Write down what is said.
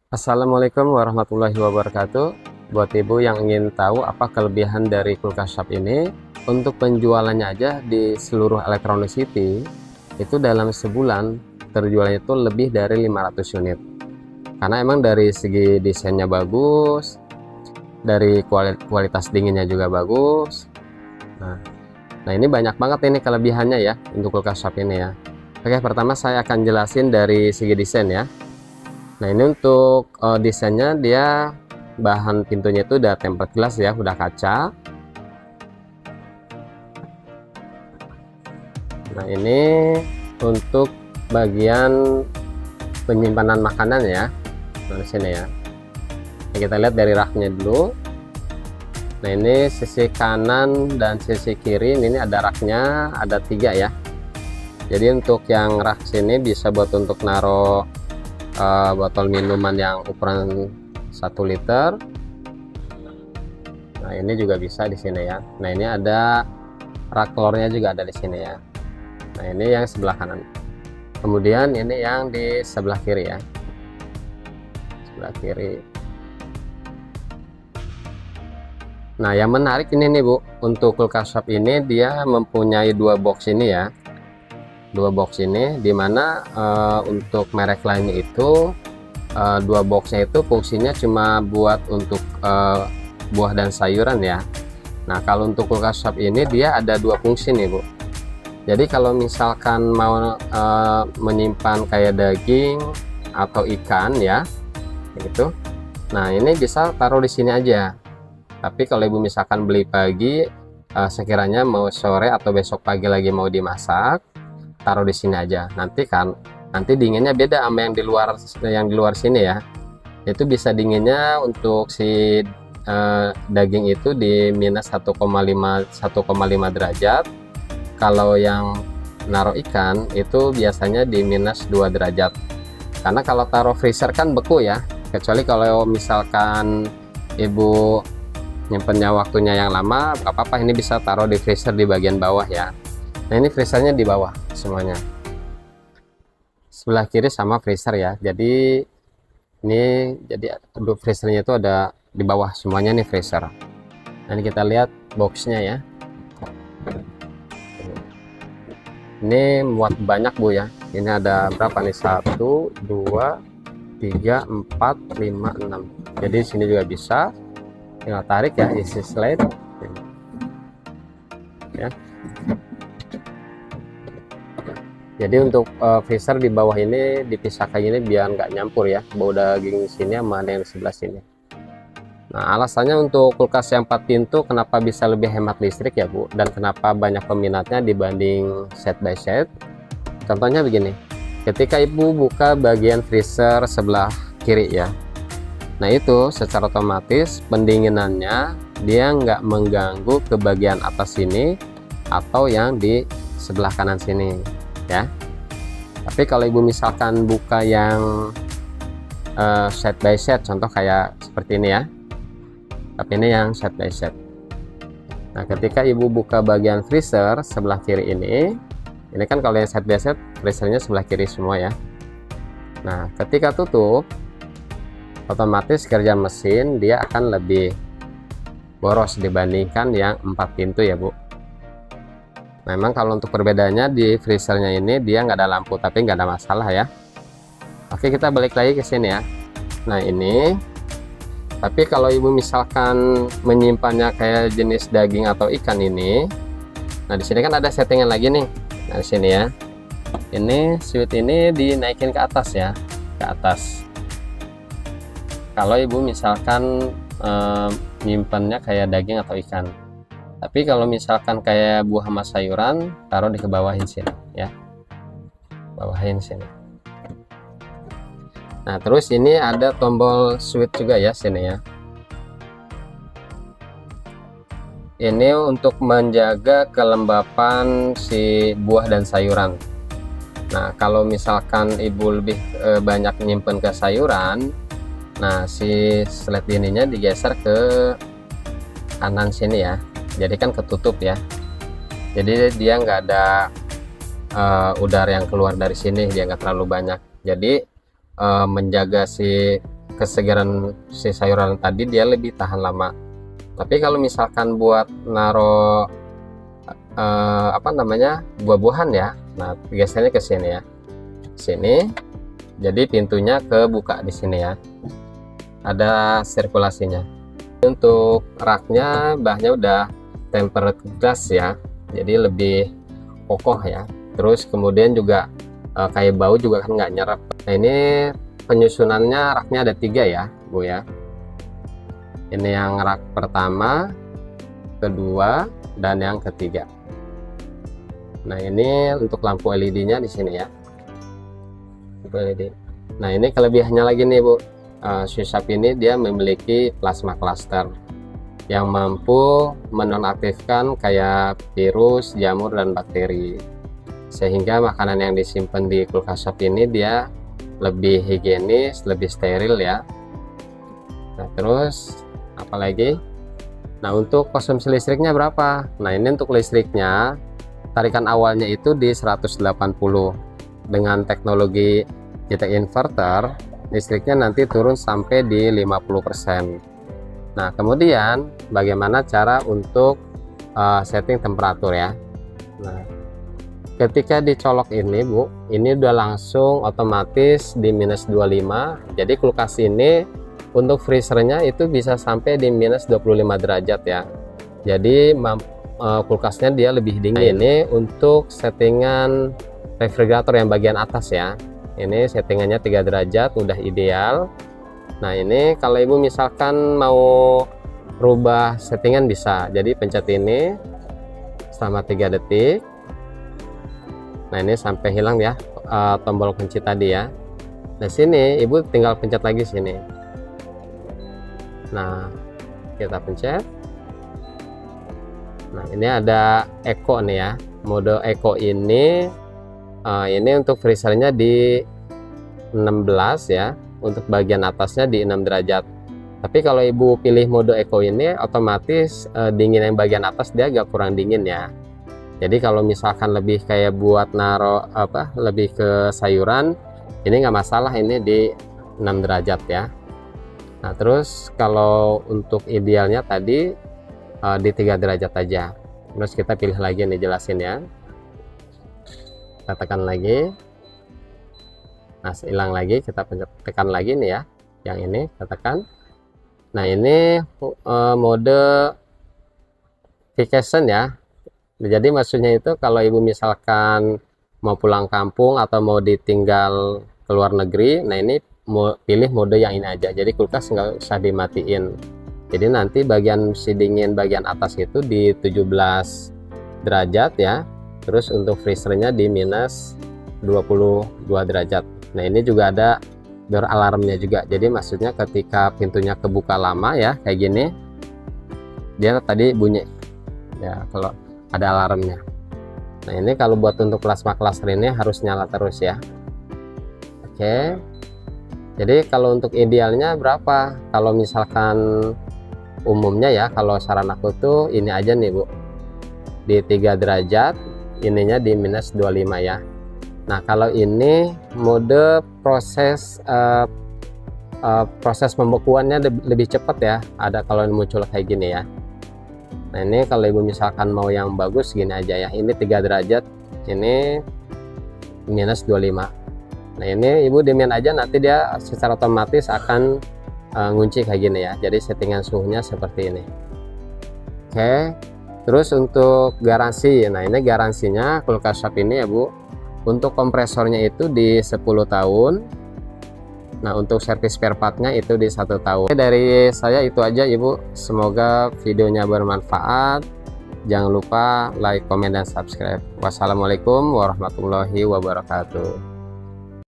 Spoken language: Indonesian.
Assalamualaikum warahmatullahi wabarakatuh. Buat ibu yang ingin tahu apa kelebihan dari kulkas shop ini, untuk penjualannya aja di seluruh Electronic City itu dalam sebulan terjualnya itu lebih dari 500 unit. Karena emang dari segi desainnya bagus, dari kualitas dinginnya juga bagus. Nah, ini banyak banget ini kelebihannya ya untuk kulkas shop ini ya. Oke, pertama saya akan jelasin dari segi desain ya. Nah, ini untuk desainnya, dia bahan pintunya itu udah tempered glass ya, udah kaca. Nah, ini untuk bagian penyimpanan makanan ya. Nah, di sini ya. Nah, kita lihat dari raknya dulu. Nah, ini sisi kanan dan sisi kiri ini ada raknya, ada 3 ya. Jadi untuk yang rak sini bisa buat untuk naruh botol minuman yang ukuran 1 liter. Nah, ini juga bisa di sini ya. Nah, ini ada rak telurnya juga ada di sini ya. Nah, ini yang sebelah kanan. Kemudian ini yang di sebelah kiri ya. Sebelah kiri. Nah, yang menarik ini nih Bu, untuk kulkas shop ini dia mempunyai 2 box ini ya. 2 box ini dimana untuk merek lainnya itu 2 boxnya itu fungsinya cuma buat untuk buah dan sayuran ya. Nah, kalau untuk kulkas shop ini dia ada 2 fungsi nih Bu. Jadi kalau misalkan mau menyimpan kayak daging atau ikan ya gitu, nah ini bisa taruh di sini aja. Tapi kalau ibu misalkan beli pagi, sekiranya mau sore atau besok pagi lagi mau dimasak, taruh di sini aja. Nanti dinginnya beda sama yang di luar sini ya. Itu bisa dinginnya untuk si daging itu di minus 1,5 derajat. Kalau yang naruh ikan itu biasanya di minus 2 derajat. Karena kalau taruh freezer kan beku ya. Kecuali kalau misalkan ibu nyimpennya waktunya yang lama, nggak apa-apa, ini bisa taruh di freezer di bagian bawah ya. Nah, ini freezernya di bawah semuanya, sebelah kiri sama freezer ya. Jadi ini untuk freezernya itu ada di bawah semuanya nih freezer. Nah, ini kita lihat boxnya ya. Ini muat banyak Bu ya. Ini ada berapa nih, 1 2 3 4 5 6. Jadi sini juga bisa tinggal tarik ya, isi slide ya. Jadi untuk freezer di bawah ini dipisah kayak gini biar nggak nyampur ya bau daging sini sama yang sebelah sini. Nah, alasannya untuk kulkas yang 4 pintu kenapa bisa lebih hemat listrik ya Bu, dan kenapa banyak peminatnya dibanding set by set. Contohnya begini, ketika ibu buka bagian freezer sebelah kiri ya, nah itu secara otomatis pendinginannya dia nggak mengganggu ke bagian atas sini atau yang di sebelah kanan sini ya. Tapi kalau ibu misalkan buka yang set by set, contoh kayak seperti ini ya, tapi ini yang set by set. Nah, ketika ibu buka bagian freezer sebelah kiri ini kan kalau yang set by set freezernya sebelah kiri semua ya. Nah, ketika tutup otomatis kerja mesin dia akan lebih boros dibandingkan yang 4 pintu ya Bu. Memang kalau untuk perbedaannya di freezernya ini dia nggak ada lampu, tapi nggak ada masalah ya. Oke, kita balik lagi ke sini ya. Nah, ini tapi kalau ibu misalkan menyimpannya kayak jenis daging atau ikan ini, nah di sini kan ada settingan lagi nih. Nah, di sini ya, ini switch ini dinaikin ke atas ya, ke atas. Kalau ibu misalkan nyimpannya kayak daging atau ikan. Tapi kalau misalkan kayak buah sama sayuran, taruh di kebawahin sini ya, bawahin sini. Nah, terus ini ada tombol switch juga ya sini ya. Ini untuk menjaga kelembapan si buah dan sayuran. Nah, kalau misalkan ibu lebih banyak nyimpen ke sayuran, nah si slide ininya digeser ke kanan sini ya, jadi kan ketutup ya, jadi dia nggak ada udara yang keluar dari sini, dia nggak terlalu banyak, jadi menjaga si kesegaran si sayuran tadi dia lebih tahan lama. Tapi kalau misalkan buat naro apa namanya, buah-buahan ya, nah biasanya ke sini ya, sini, jadi pintunya kebuka di sini ya, ada sirkulasinya. Untuk raknya bahannya udah tempered glass ya, jadi lebih kokoh ya. Terus kemudian juga kayak bau juga kan nggak nyerap. Nah ini penyusunannya raknya ada 3 ya Bu ya. Ini yang rak pertama, kedua, dan yang ketiga. Nah ini untuk lampu LED-nya di sini ya, lampu LED. Nah ini kelebihannya lagi nih Bu, Shuswap ini dia memiliki plasma cluster yang mampu menonaktifkan kayak virus, jamur, dan bakteri, sehingga makanan yang disimpan di kulkas shop ini dia lebih higienis, lebih steril ya. Nah terus apalagi, nah untuk konsumsi listriknya berapa? Nah ini untuk listriknya tarikan awalnya itu di 180. Dengan teknologi JTAG inverter listriknya nanti turun sampai di 50%. Nah kemudian bagaimana cara untuk setting temperatur ya. Nah ketika dicolok ini Bu, ini udah langsung otomatis di minus 25. Jadi kulkas ini untuk freezernya itu bisa sampai di minus 25 derajat ya. Jadi kulkasnya dia lebih dingin. Nah, ini untuk settingan refrigerator yang bagian atas ya. Ini settingannya 3 derajat udah ideal. Nah ini kalau Ibu misalkan mau rubah settingan bisa, jadi pencet ini selama 3 detik. Nah ini sampai hilang ya tombol kunci tadi ya. Nah sini Ibu tinggal pencet lagi sini. Nah kita pencet. Nah ini ada eco nih ya, mode eco ini untuk freezernya di 16 ya, untuk bagian atasnya di 6 derajat. Tapi kalau Ibu pilih mode eco ini otomatis dingin yang bagian atas dia agak kurang dingin ya. Jadi kalau misalkan lebih kayak buat naro lebih ke sayuran, ini nggak masalah, ini di 6 derajat ya. Nah terus kalau untuk idealnya tadi di 3 derajat aja. Terus kita pilih lagi nih, jelasin ya, kita tekan lagi. Nah hilang lagi, kita tekan lagi nih ya, yang ini kita tekan. Nah ini mode vacation ya. Jadi maksudnya itu kalau Ibu misalkan mau pulang kampung atau mau ditinggal ke luar negeri, nah ini mau pilih mode yang ini aja, jadi kulkas nggak usah dimatiin. Jadi nanti bagian si dingin bagian atas itu di 17 derajat ya. Terus untuk freezernya di minus 22 derajat. Nah ini juga ada door alarmnya juga. Jadi maksudnya ketika pintunya kebuka lama ya kayak gini, dia tadi bunyi ya kalau ada alarmnya. Nah ini kalau buat untuk plasma cluster ini harus nyala terus ya. Oke. Jadi kalau untuk idealnya berapa? Kalau misalkan umumnya ya, kalau saran aku tuh ini aja nih Bu, di 3 derajat, ininya di minus 25 ya. Nah kalau ini mode proses pembekuannya lebih cepat ya, ada kalau muncul kayak gini ya. Nah ini kalau Ibu misalkan mau yang bagus gini aja ya, ini 3 derajat, ini minus 25. Nah ini Ibu dimin aja, nanti dia secara otomatis akan ngunci kayak gini ya. Jadi settingan suhunya seperti ini. Oke. Terus untuk garansi, nah ini garansinya kulkas shop ini ya Bu, untuk kompresornya itu di 10 tahun. Nah untuk servis spare partnya itu di 1 tahun. Oke, dari saya itu aja Ibu, semoga videonya bermanfaat. Jangan lupa like, komen, dan subscribe. Wassalamualaikum warahmatullahi wabarakatuh.